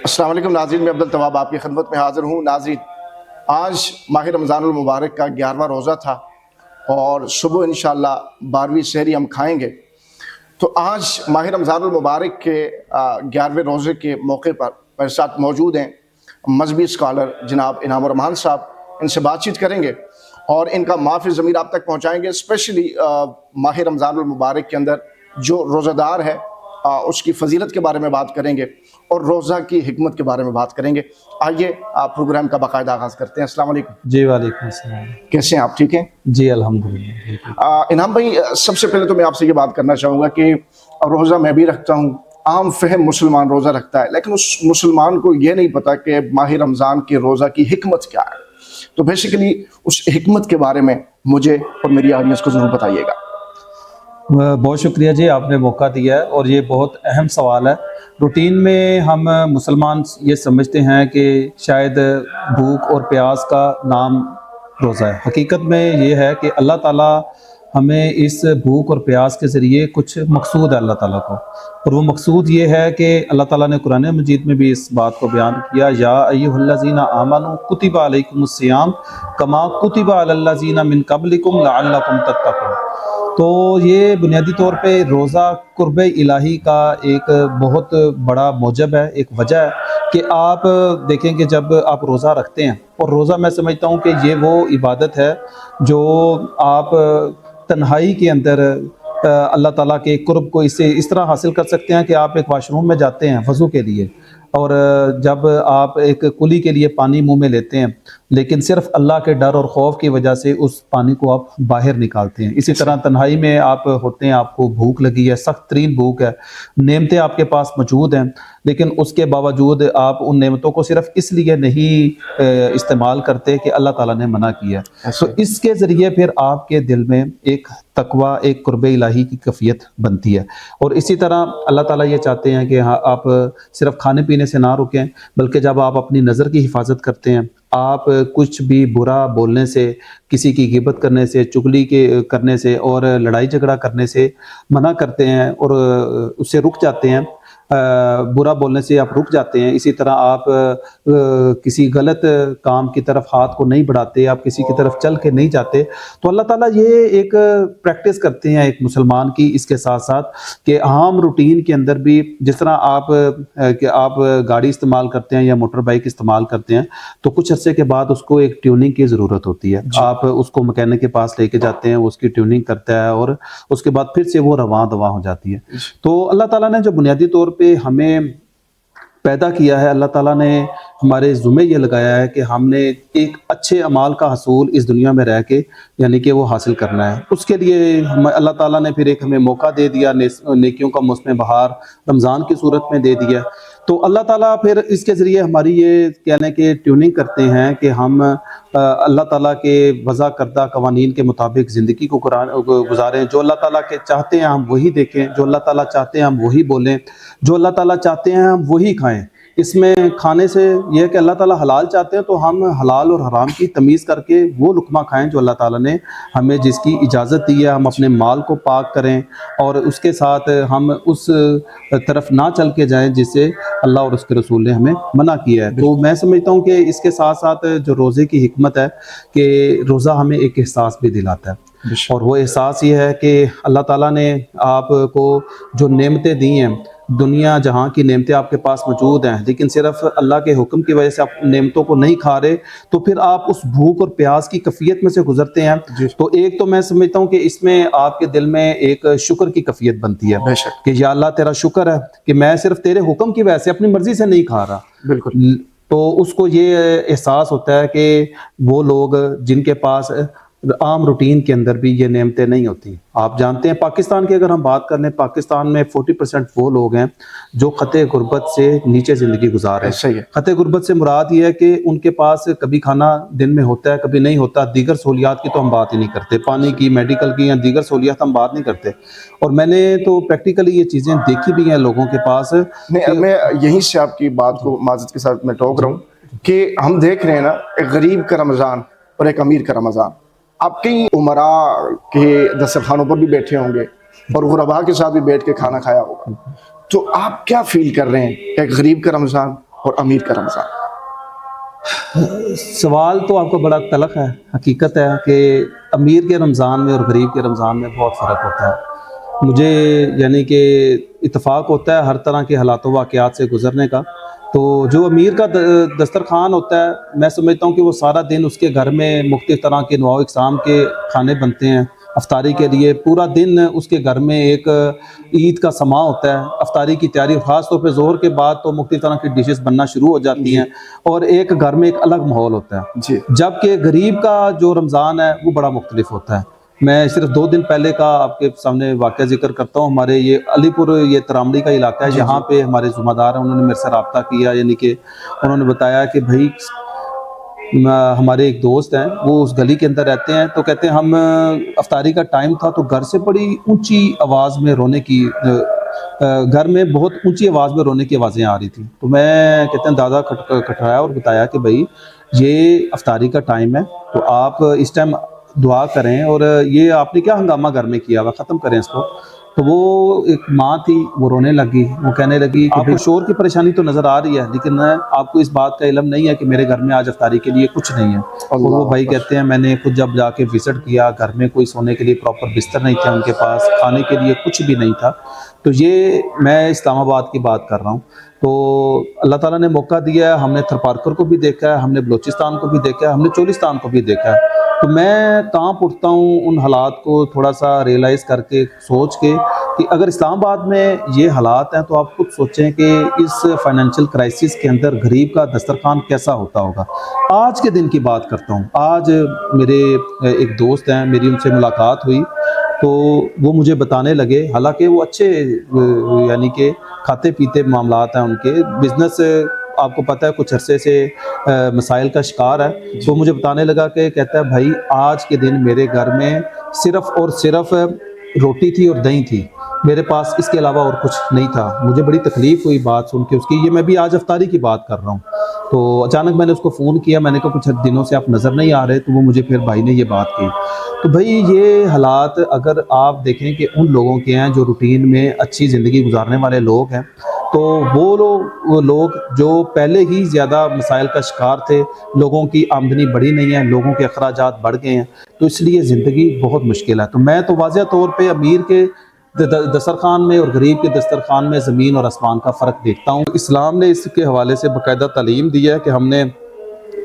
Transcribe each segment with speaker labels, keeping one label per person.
Speaker 1: अस्सलाम वालेकुम नाज़रीन, मैं अब्दुल तवाब आपकी खिदमत में हाज़िर हूँ। नाज़रीन, आज माह रमज़ानुल मुबारक का 11वां रोज़ा था और सुबह इंशाअल्लाह 12वीं सहरी हम खाएँगे। तो आज माह रमज़ानुल मुबारक के 11वें रोज़े के मौके पर मेरे साथ मौजूद हैं मज़हबी स्कॉलर जनाब इनाम रहमान साहब। इनसे बातचीत करेंगे और इनका माफ़ी ज़मीर आप तक पहुँचाएँगे। स्पेशली माह रमज़ानुल मुबारक के अंदर जो रोज़ादार है उसकी फजीलत के बारे में बात करेंगे और रोज़ा की हिकमत के बारे में बात करेंगे। आइए आप प्रोग्राम का बाकायदा आगाज़ करते हैं। अस्सलाम वालेकुम।
Speaker 2: जी वालेकुम अस्सलाम।
Speaker 1: कैसे हैं आप, ठीक हैं?
Speaker 2: जी अल्हम्दुलिल्लाह।
Speaker 1: इनाम भाई, सबसे पहले तो मैं आपसे ये बात करना चाहूँगा कि रोज़ा मैं भी रखता हूँ, आम फहम मुसलमान रोज़ा रखता है, लेकिन उस मुसलमान को ये नहीं पता कि माह रमज़ान के रोज़ा की हिकमत क्या है। तो बेसिकली उस हिकमत के बारे में मुझे और मेरी ऑडियंस को ज़रूर बताइएगा।
Speaker 2: बहुत शुक्रिया जी, आपने मौका दिया है और ये बहुत अहम सवाल है। रूटीन में हम मुसलमान ये समझते हैं कि शायद भूख और प्यास का नाम रोज़ा है। हकीकत में ये है कि अल्लाह ताला हमें इस भूख और प्यास के ज़रिए कुछ मकसूद है अल्लाह ताला को, और वो मकसूद ये है कि अल्लाह ताला ने कुरान मजीद में भी इस बात को बयान किया, या अय्युहल्लज़ीना आमनू कुतिबा अलैकुमुस्सियाम कमा कुतिबा अलल्लज़ीना मिन क़ब्लिकुम लअल्लकुम तत्तक़ून। तो ये बुनियादी तौर पे रोज़ा कुर्ब इलाही का एक बहुत बड़ा मौजब है, एक वजह है कि आप देखें कि जब आप रोज़ा रखते हैं, और रोज़ा मैं समझता हूँ कि ये वो इबादत है जो आप तन्हाई के अंदर अल्लाह ताला के कुर्ब को इससे इस तरह हासिल कर सकते हैं कि आप एक वाशरूम में जाते हैं वज़ू के लिए, और जब आप एक कुली के लिए पानी मुंह में लेते हैं, लेकिन सिर्फ अल्लाह के डर और खौफ की वजह से उस पानी को आप बाहर निकालते हैं। इसी तरह तन्हाई में आप होते हैं, आपको भूख लगी है, सख्त तरीन भूख है, नेमतें आपके पास मौजूद हैं, लेकिन उसके बावजूद आप उन नेमतों को सिर्फ इसलिए नहीं इस्तेमाल करते कि अल्लाह ताला ने मना किया। तो इसके ज़रिए फिर आपके दिल में एक तकवा, एक कुर्ब इलाही की कैफियत बनती है। और इसी तरह अल्लाह ताला ये चाहते हैं कि हाँ, आप सिर्फ खाने पीने से ना रुकें, बल्कि जब आप अपनी नज़र की हिफाजत करते हैं, आप कुछ भी बुरा बोलने से, किसी की गिबत करने से, चुगली के करने से और लड़ाई झगड़ा करने से मना करते हैं और उससे रुक जाते हैं, बुरा बोलने से आप रुक जाते हैं। इसी तरह आप किसी गलत काम की तरफ हाथ को नहीं बढ़ाते, आप किसी की तरफ चल के नहीं जाते, तो अल्लाह ताला ये एक प्रैक्टिस करते हैं एक मुसलमान की। इसके साथ साथ कि आम रूटीन के अंदर भी जिस तरह आप गाड़ी इस्तेमाल करते हैं या मोटर बाइक इस्तेमाल करते हैं, तो कुछ अरसे के बाद उसको एक ट्यूनिंग की ज़रूरत होती है। आप उसको मैकेनिक के पास लेके जाते हैं, वो उसकी ट्यूनिंग करता है और उसके बाद फिर से वो रवां दवा हो जाती है। तो अल्लाह ताला ने जो बुनियादी तौर पे हमें पैदा किया है, अल्लाह ताला ने हमारे ज़ुम्मे ये लगाया है कि हमने एक अच्छे अमाल का हसूल इस दुनिया में रह के यानी कि वो हासिल करना है। उसके लिए हम अल्लाह ताला ने फिर एक हमें मौका दे दिया, नेकियों का मौसम बहार रमज़ान की सूरत में दे दिया। तो अल्लाह ताला फिर इसके ज़रिए हमारी ये कहने की ट्यूनिंग करते हैं कि हम अल्लाह ताला के वज़ा करदा कवानीन के मुताबिक ज़िंदगी को गुजारें। जो अल्लाह ताला के चाहते हैं हम वही देखें, जो अल्लाह ताला चाहते हैं हम वही बोलें, जो अल्लाह ताला चाहते हैं हम वही खाएँ। इसमें खाने से यह है कि अल्लाह ताला हलाल चाहते हैं तो हम हलाल और हराम की तमीज़ करके वो लुक़मा खाएं जो अल्लाह ताला ने हमें जिसकी इजाज़त दी है। हम अपने माल को पाक करें और उसके साथ हम उस तरफ ना चल के जाएं जिससे अल्लाह और उसके रसूल ने हमें मना किया है। तो मैं समझता हूँ कि इसके साथ साथ जो रोज़े की हिकमत है कि रोज़ा हमें एक एहसास भी दिलाता है, और वो एहसास ये है कि अल्लाह ताला ने आपको जो नेमतें दी हैं, दुनिया जहाँ की नेमतें आपके पास मौजूद हैं, लेकिन सिर्फ अल्लाह के हुक्म की वजह से आप नेमतों को नहीं खा रहे, तो फिर आप उस भूख और प्यास की कैफियत में से गुजरते हैं। तो एक तो मैं समझता हूँ कि इसमें आपके दिल में एक शुक्र की कैफियत बनती है कि या अल्लाह तेरा शुक्र है कि मैं सिर्फ तेरे हुक्म की वजह से अपनी मर्जी से नहीं खा रहा।
Speaker 1: बिल्कुल।
Speaker 2: तो उसको ये एहसास होता है कि वो लोग जिनके पास आम रूटीन के अंदर भी ये नेमतें नहीं होती। आप जानते हैं पाकिस्तान की अगर हम बात करें, पाकिस्तान में 40% वो लोग हैं जो खते गुर्बत से नीचे ज़िंदगी गुजार रहे हैं। सही है। खते गुर्बत से मुराद ये है कि उनके पास कभी खाना दिन में होता है, कभी नहीं होता। दीगर सहूलियात की तो हम बात ही नहीं करते, पानी की, मेडिकल की या दीगर सहूलियात हम बात नहीं करते। और मैंने तो प्रैक्टिकली ये चीज़ें देखी भी हैं लोगों के पास।
Speaker 1: मैं यहीं से आपकी बात को माज़रत के साथ मैं टोक रहा हूँ कि हम देख रहे हैं ना, एक गरीब का रमज़ान और एक अमीर का रमज़ान। आप कई उमरा के दस्तरखानों पर भी बैठे होंगे और गुरबा के साथ भी बैठ के खाना खाया होगा, तो आप क्या फील कर रहे हैं? एक गरीब का रमज़ान اور امیر کا رمضان؟
Speaker 2: سوال تو آپ کا بڑا تلخ ہے. حقیقت ہے کہ امیر کے رمضان میں اور غریب کے رمضان میں بہت فرق ہوتا ہے. مجھے یعنی کہ اتفاق ہوتا ہے ہر طرح کے حالات و واقعات سے گزرنے کا. تو جو امیر کا دسترخوان ہوتا ہے، میں سمجھتا ہوں کہ وہ سارا دن اس کے گھر میں مختلف طرح کے انواع و اقسام کے کھانے بنتے ہیں. افطاری کے لیے پورا دن اس کے گھر میں ایک عید کا سماں ہوتا ہے. افطاری کی تیاری خاص طور پہ ظہر کے بعد تو مختلف طرح کی ڈشز بننا شروع ہو جاتی ہیں، اور ایک گھر میں ایک الگ ماحول ہوتا ہے.
Speaker 1: جی
Speaker 2: جبکہ غریب کا جو رمضان ہے وہ بڑا مختلف ہوتا ہے. میں صرف 2 دن پہلے کا آپ کے سامنے واقعہ ذکر کرتا ہوں. ہمارے یہ علی پور، یہ ترامڑی کا علاقہ ہے، یہاں پہ ہمارے ذمہ دار ہیں، انہوں نے میرے سے رابطہ کیا. یعنی کہ انہوں نے بتایا کہ بھائی ہمارے ایک دوست ہیں، وہ اس گلی کے اندر رہتے ہیں، تو کہتے ہیں ہم افطاری کا ٹائم تھا تو گھر سے بڑی اونچی آواز میں رونے کی گھر میں بہت اونچی آواز میں رونے کی آوازیں آ رہی تھیں. تو میں کہتے ہیں دادا کھٹرایا اور بتایا کہ بھائی یہ افطاری کا ٹائم ہے، تو آپ اس ٹائم دعا کریں، اور یہ آپ نے کیا ہنگامہ گھر میں کیا ہوا، ختم کریں اس کو. تو وہ ایک ماں تھی، وہ رونے لگی. وہ کہنے لگی کہ آپ کو شور کی پریشانی تو نظر آ رہی ہے، لیکن آپ کو اس بات کا علم نہیں ہے کہ میرے گھر میں آج افطاری کے لیے کچھ نہیں ہے. اور وہ بھائی کہتے ہیں میں نے خود جب جا کے وزٹ کیا، گھر میں کوئی سونے کے لیے پراپر بستر نہیں تھا ان کے پاس، کھانے کے لیے کچھ بھی نہیں تھا. تو یہ میں اسلام آباد کی بات کر رہا ہوں. تو اللہ تعالیٰ نے موقع دیا ہے، ہم نے تھرپارکر کو بھی دیکھا ہے، ہم نے بلوچستان کو بھی دیکھا ہے، ہم نے چولستان کو بھی دیکھا ہے. تو میں کانپ اٹھتا ہوں ان حالات کو تھوڑا سا ریئلائز کر کے، سوچ کے کہ اگر اسلام آباد میں یہ حالات ہیں تو آپ خود سوچیں کہ اس فائنینشیل کرائسس کے اندر غریب کا دسترخوان کیسا ہوتا ہوگا. آج کے دن کی بات کرتا ہوں. آج میرے ایک دوست ہیں، میری ان سے ملاقات ہوئی تو وہ مجھے بتانے لگے، حالانکہ وہ اچھے یعنی کہ کھاتے پیتے معاملات ہیں ان کے، بزنس آپ کو پتہ ہے کچھ عرصے سے مسائل کا شکار ہے. تو مجھے بتانے لگا کہ کہتا ہے بھائی آج کے دن میرے گھر میں صرف اور صرف روٹی تھی اور دہی تھی، میرے پاس اس کے علاوہ اور کچھ نہیں تھا. مجھے بڑی تکلیف ہوئی بات سن کے اس کی. یہ میں بھی آج افطاری کی بات کر رہا ہوں. تو اچانک میں نے اس کو فون کیا، میں نے کہا کچھ دنوں سے آپ نظر نہیں آ رہے. تو وہ مجھے پھر بھائی نے یہ بات کی. تو بھائی یہ حالات اگر آپ دیکھیں کہ ان لوگوں کے ہیں جو روٹین میں اچھی زندگی گزارنے والے لوگ ہیں، تو وہ لوگ جو پہلے ہی زیادہ مسائل کا شکار تھے، لوگوں کی آمدنی بڑھی نہیں ہے، لوگوں کے اخراجات بڑھ گئے ہیں، تو اس لیے زندگی بہت مشکل ہے. تو میں تو واضح طور پہ امیر کے دسترخوان میں اور غریب کے دسترخوان میں زمین اور آسمان کا فرق دیکھتا ہوں. اسلام نے اس کے حوالے سے باقاعدہ تعلیم دی ہے کہ ہم نے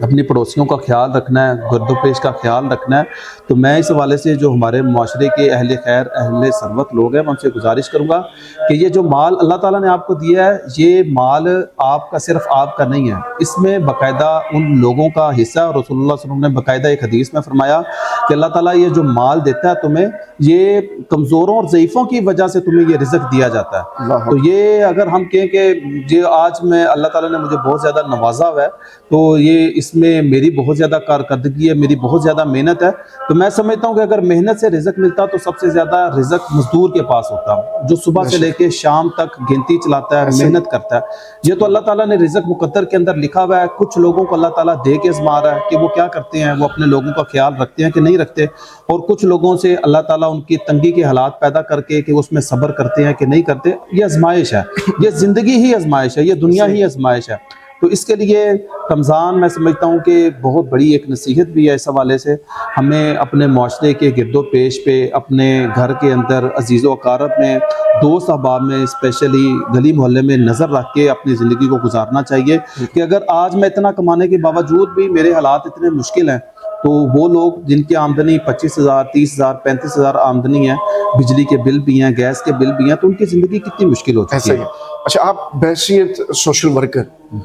Speaker 2: اپنی پڑوسیوں کا خیال رکھنا ہے، گرد و پیش کا خیال رکھنا ہے. تو میں اس حوالے سے جو ہمارے معاشرے کے اہل خیر، اہل ثروت لوگ ہیں، میں ان سے گزارش کروں گا کہ یہ جو مال اللہ تعالیٰ نے آپ کو دیا ہے، یہ مال آپ کا صرف آپ کا نہیں ہے، اس میں باقاعدہ ان لوگوں کا حصہ ہے. اور رسول اللہ صلی اللہ علیہ وسلم نے باقاعدہ ایک حدیث میں فرمایا کہ اللہ تعالیٰ یہ جو مال دیتا ہے تمہیں، یہ کمزوروں اور ضعیفوں کی وجہ سے تمہیں یہ رزق دیا جاتا ہے. تو یہ اگر ہم کہیں کہ یہ آج میں اللہ تعالیٰ نے مجھے بہت زیادہ نوازا ہوا ہے، تو یہ اس میں میری بہت زیادہ کارکردگی ہے، میری بہت زیادہ محنت ہے. تو میں سمجھتا ہوں کہ اگر محنت سے رزق ملتا تو سب سے زیادہ رزق مزدور کے پاس ہوتا، جو صبح سے لے کے شام تک گنتی چلاتا ہے، محنت کرتا ہے. یہ تو اللہ تعالیٰ نے رزق مقدر کے اندر لکھا ہوا ہے. کچھ لوگوں کو اللہ تعالیٰ دے کے آزما رہا ہے کہ وہ کیا کرتے ہیں، وہ اپنے لوگوں کا خیال رکھتے ہیں کہ نہیں رکھتے، اور کچھ لوگوں سے اللہ تعالیٰ ان کی تنگی کے حالات پیدا کر کے کہ اس میں صبر کرتے ہیں کہ نہیں کرتے. یہ آزمائش ہے، یہ زندگی ہی آزمائش ہے، یہ دنیا ہی آزمائش ہے. تو اس کے لیے رمضان میں سمجھتا ہوں کہ بہت بڑی ایک نصیحت بھی ہے. اس حوالے سے ہمیں اپنے معاشرے کے گرد و پیش پہ، اپنے گھر کے اندر، عزیز و اقارب میں، دوست احباب میں، اسپیشلی گلی محلے میں نظر رکھ کے اپنی زندگی کو گزارنا چاہیے. کہ اگر آج میں اتنا کمانے کے باوجود بھی میرے حالات اتنے مشکل ہیں، تو وہ لوگ جن کی آمدنی 25,000 30,000 35,000 آمدنی ہے، بجلی کے بل بھی ہیں، گیس کے بل بھی ہیں، تو ان کی زندگی کتنی مشکل ہو چکی ہے.
Speaker 1: اچھا، آپ بحیثیت سوشل ورکر،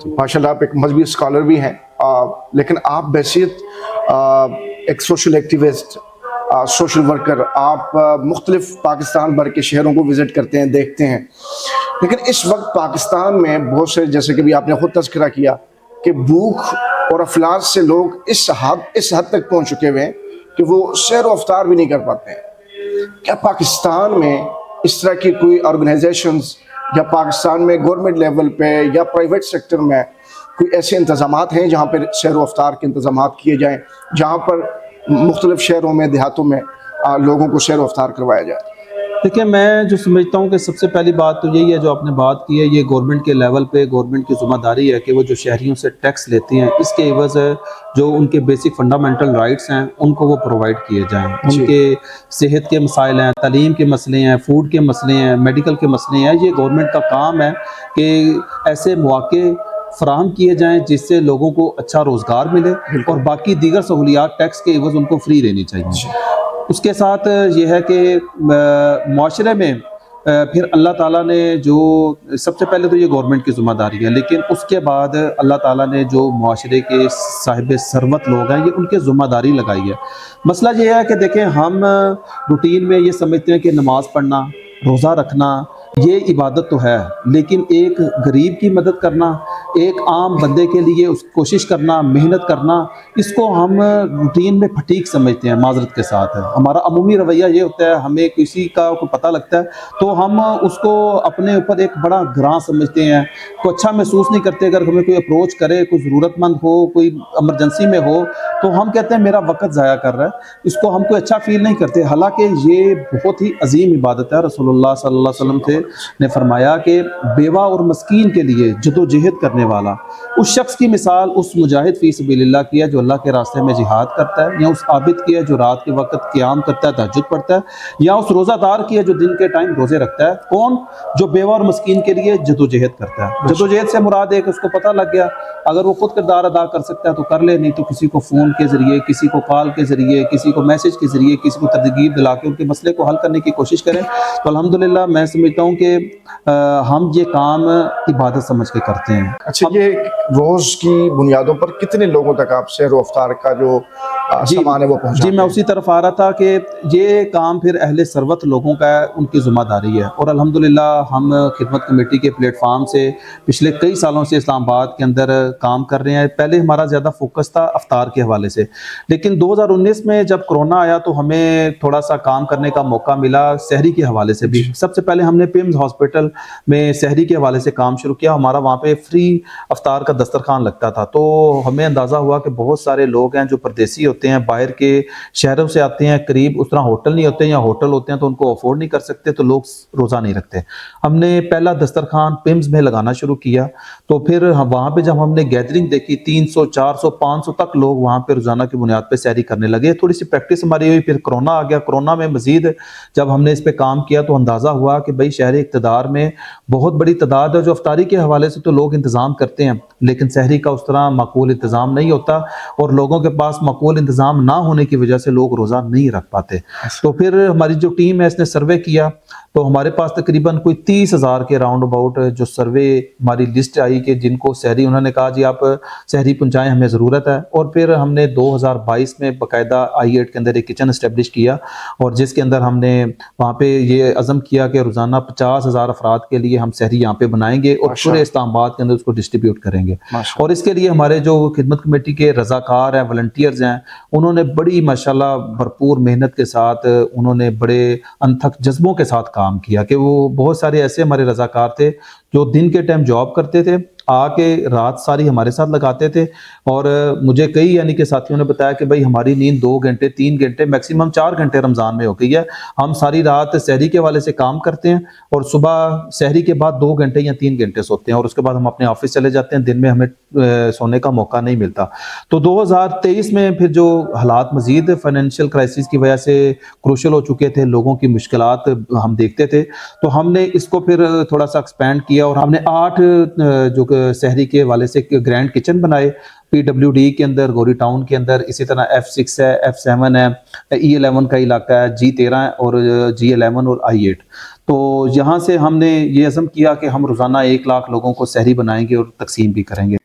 Speaker 1: ماشاء اللہ آپ ایک مذہبی اسکالر بھی ہیں، لیکن آپ بحیثیت ایک سوشل ایکٹیوسٹ، سوشل ورکر، آپ مختلف پاکستان بھر کے شہروں کو وزٹ کرتے ہیں، دیکھتے ہیں. لیکن اس وقت پاکستان میں بہت سے، جیسے کہ بھی آپ نے خود تذکرہ کیا کہ بھوک اور افلاس سے لوگ اس حد تک پہنچ چکے ہوئے ہیں کہ وہ سیر و افطار بھی نہیں کر پاتے ہیں. کیا پاکستان میں اس طرح کی کوئی آرگنائزیشنز، یا پاکستان میں گورنمنٹ لیول پہ یا پرائیویٹ سیکٹر میں کوئی ایسے انتظامات ہیں جہاں پر سیر و افطار کے انتظامات کیے جائیں، جہاں پر مختلف شہروں میں، دیہاتوں میں لوگوں کو سیر و افطار کروایا جائے؟
Speaker 2: देखिए, मैं जो समझता हूँ कि सबसे पहली बात तो यही है जो आपने बात की है, ये गवर्नमेंट के लेवल पे गवर्नमेंट की ज़िम्मेदारी है कि वो जो शहरियों से टैक्स लेती हैं, इसके एवज़ जो उनके बेसिक फंडामेंटल राइट्स हैं उनको वो प्रोवाइड किए जाएँ।
Speaker 1: जी।
Speaker 2: उनके सेहत के मसाइल हैं, तालीम के मसले हैं, फूड के मसले हैं, मेडिकल के मसले हैं, ये गवर्नमेंट का काम है कि ऐसे मौके फ़राहम किए जाएँ जिससे लोगों को अच्छा रोज़गार मिले और बाकी दीगर सहूलियात टैक्स के एवज़ उनको फ्री रहनी चाहिए। उसके साथ ये है कि मुआशरे में फिर अल्लाह ताला ने जो सबसे पहले तो ये गवर्नमेंट की ज़िम्मेदारी है, लेकिन उसके बाद अल्लाह ताला ने जो मुआशरे के साहिब सरवत लोग हैं ये उनके ज़िम्मेदारी लगाई है। मसला ये है कि देखें, हम रूटीन में ये समझते हैं कि नमाज़ पढ़ना, रोज़ा रखना ये इबादत तो है, लेकिन एक गरीब की मदद करना, एक आम बंदे के लिए उस कोशिश करना, मेहनत करना, इसको हम रूटीन में फटीक समझते हैं। माज़रत के साथ है, हमारा अमूमी रवैया ये होता है, हमें किसी का कोई पता लगता है तो हम उसको अपने ऊपर एक बड़ा ग्रां समझते हैं, को अच्छा महसूस नहीं करते। अगर हमें कोई अप्रोच करे, कोई ज़रूरतमंद हो, कोई इमरजेंसी में हो, तो हम कहते हैं मेरा वक्त ज़ाया कर रहा है, इसको हम कोई अच्छा फील नहीं करते। हालांकि ये बहुत ही अजीम इबादत है। रसूलुल्लाह सल्लल्लाहु अलैहि वसल्लम ने फरमाया कि बेवा और मस्कीन के लिए जदोजहद करने वाला उस शख्स की मिसाल उस मुजाहिद फी सबीलिल्लाह की है जो अल्लाह के रास्ते में जिहाद करता है, या उस आबिद की है जो रात के वक्त क़याम करता है, तहज्जुद पढ़ता है, या उस रोज़ादार की है जो दिन के टाइम रोज़े रखता है। कौन? जो बेवा और मस्कीन के लिए जदोजहद करता है। जदोजहद से मुराद है कि उसको पता लग गया अगर वो खुद किरदार अदा कर सकता है तो कर ले, नहीं तो किसी को फ़ोन के ज़रिए, किसी को कॉल के ज़रिए, किसी को मैसेज के ज़रिए, किसी को तरगीब दिला के उनके मसले को हल करने की कोशिश करें। तो अल्हम्दुलिल्लाह मैं समझता हूँ कि हम ये काम इबादत समझ के करते हैं।
Speaker 1: अच्छा, ये रोज़ की बुनियादों पर कितने लोगों तक आप सैर व अफ्तार का जो सामान है वो पहुँचाते
Speaker 2: जी,
Speaker 1: हैं?
Speaker 2: मैं उसी तरफ आ रहा था कि ये काम फिर अहले सरवत लोगों का है, उनकी ज़िम्मेदारी है। और अल्हम्दुलिल्लाह हम खिदमत कमेटी के प्लेटफार्म से पिछले कई सालों से इस्लामाबाद के अंदर काम कर रहे हैं। पहले हमारा ज़्यादा फोकस था अफ्तार के हवाले से, लेकिन 2019 में जब कोरोना आया तो हमें थोड़ा सा काम करने का मौका मिला सहरी के हवाले से भी। सबसे पहले हमने पिम्स हॉस्पिटल में सहरी के हवाले से काम शुरू किया। हमारा वहाँ पे फ्री अफ्तार का दस्तरखान लगता था, तो हमें अंदाज़ा हुआ कि बहुत सारे लोग हैं जो परदेसी होते हैं, बाहर के शहरों से आते हैं, करीब उस तरह होटल नहीं होते, या होटल होते हैं तो उनको अफोर्ड नहीं कर सकते, तो लोग रोज़ा नहीं रखते। हमने पहला दस्तरखान पिम्स में लगाना शुरू किया, तो फिर वहाँ पे जब हमने गैदरिंग देखी 300, 400, 500 तक लोग वहाँ पे रोज़ाना की बुनियाद पे सैरी करने लगे। थोड़ी सी प्रैक्टिस हमारी हुई, फिर कोरोना आ गया। कोरोना में मज़ीद जब हमने इस पे काम किया तो अंदाज़ा हुआ कि भाई शहरी इक़्तिदार में बहुत बड़ी तादाद है जो अफ्तारी के हवाले से तो लोग इंतज़ाम करते हैं, लेकिन सहरी का उस तरह माकूल इंतज़ाम नहीं होता, और लोगों के पास माकूल इंतज़ाम ना होने की वजह से लोग रोज़ा नहीं रख पाते। तो फिर हमारी जो टीम है इसने सर्वे किया, तो हमारे पास तकरीबन कोई 30,000 के राउंड अबाउट जो सर्वे हमारी लिस्ट आई कि जिनको सहरी, उन्होंने कहा जी आप सहरी पहुँचाएँ, हमें ज़रूरत है। और फिर हमने 2022 में बाकायदा I8 के अंदर एक किचन इस्टेब्लिश किया, और जिसके अंदर हमने वहाँ पे ये अज़म किया कि रोज़ाना 50,000 अफराद के लिए हम सहरी यहाँ पे बनाएंगे और पूरे इस्लामाबाद के अंदर उसको डिस्ट्रीब्यूट करेंगे। और इसके लिए हमारे जो खिदमत कमेटी के रज़ाकार हैं, वॉलंटियर्स हैं, उन्होंने बड़ी माशाल्लाह भरपूर मेहनत के साथ, उन्होंने बड़े अनथक जज्बों के साथ काम किया कि वो बहुत सारे ऐसे हमारे रज़ाकार थे जो दिन के टाइम जॉब करते थे, आके रात सारी हमारे साथ लगाते थे। और मुझे कई यानी कि साथियों ने बताया कि भाई हमारी नींद 2 घंटे 3 घंटे मैक्सिमम 4 घंटे रमज़ान में हो गई है। हम सारी रात सहरी के वाले से काम करते हैं और सुबह सहरी के बाद 2 घंटे या 3 घंटे सोते हैं, और उसके बाद हम अपने ऑफिस चले जाते हैं। दिन में हमें सोने का मौका नहीं मिलता। तो 2023 में फिर जो हालात मज़ीद फाइनेंशियल क्राइसिस की वजह से क्रूशल हो चुके थे, लोगों की मुश्किलात हम देखते थे, तो हमने इसको फिर थोड़ा सा एक्सपेंड किया और हमने 8 जो सहरी के वाले से ग्रैंड किचन बनाए PWD के अंदर, गौरी टाउन के अंदर। इसी तरह F6 है, F7 है, E11 का इलाका है, G13 और G11 और I8। तो यहाँ से हमने ये अज़म किया कि हम रोज़ाना 1 लाख लोगों को सहरी बनाएंगे और तकसीम भी करेंगे।